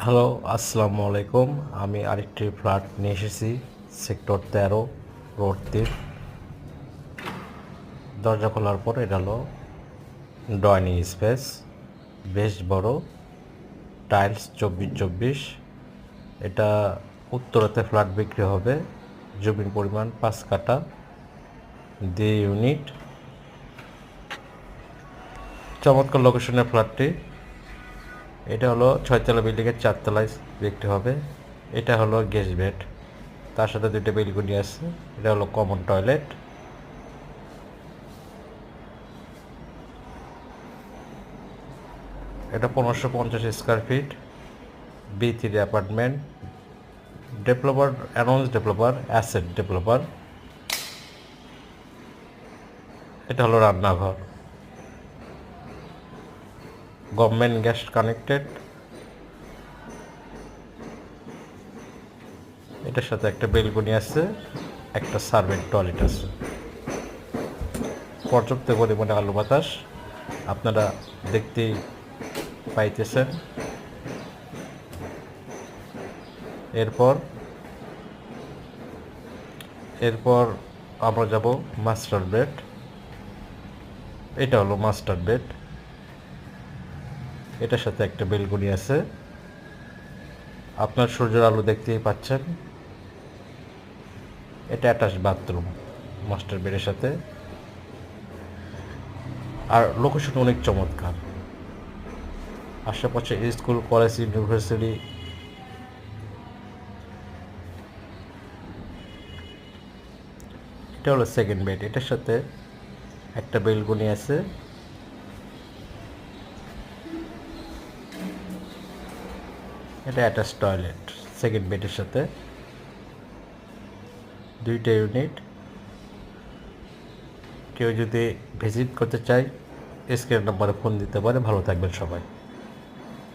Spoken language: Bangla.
হ্যালো, আসসালামু আলাইকুম। আমি আরেকটি ফ্ল্যাট নিয়ে এসেছি সেক্টর 13 রোড 3। দরজা খোলার পর এটা হলো ডাইনিং স্পেস, বেশ বড়, টাইলস 24-24। এটা উত্তরাতে ফ্ল্যাট বিক্রি হবে। জমির পরিমাণ 5 কাঠা, 2 ইউনিট। চমৎকার লোকেশনের ফ্ল্যাটটি। এটা হলো 6 তলা বিল্ডিংয়ের 4 তলায় বিক্রি হবে। এটা হলো গেস্ট বেড, তার সাথে 2টা বেলকনি আছে। এটা হলো কমন টয়লেট। এটা 1550 square feet, B3 apartment. Developer announce developer, asset developer. এটা হলো রান্নাঘর, গভর্নমেন্ট গ্যাস কানেক্টেড। এটার সাথে একটা বেলকনি আছে, একটা সার্ভেন্ট টয়লেট আছে। পর্যাপ্ত পরিমাণে আলো বাতাস আপনারা দেখতেই পাইতেছেন। এরপর এরপর আমরা যাব মাস্টার বেড। এটা হলো মাস্টার বেড। এটার সাথে একটা বেলকনি আছে। আপনার সূর্যের আলো দেখতেই পাচ্ছেন। এটা অ্যাটাচ বাথরুম মাস্টার বেডের সাথে। আর লোকেশন অনেক চমৎকার। আশেপাশে স্কুল, কলেজ, ইউনিভার্সিটি। এটা হলো সেকেন্ড বেড। এটার সাথে একটা বেলকনি আছে। এটা অ্যাটাচ টয়লেট সেকেন্ড বেডের সাথে, 2টা ইউনিট। কেউ যদি ভিজিট করতে চায় স্ক্রিন নাম্বারে ফোন দিতে পারে। ভালো থাকবেন সবাই।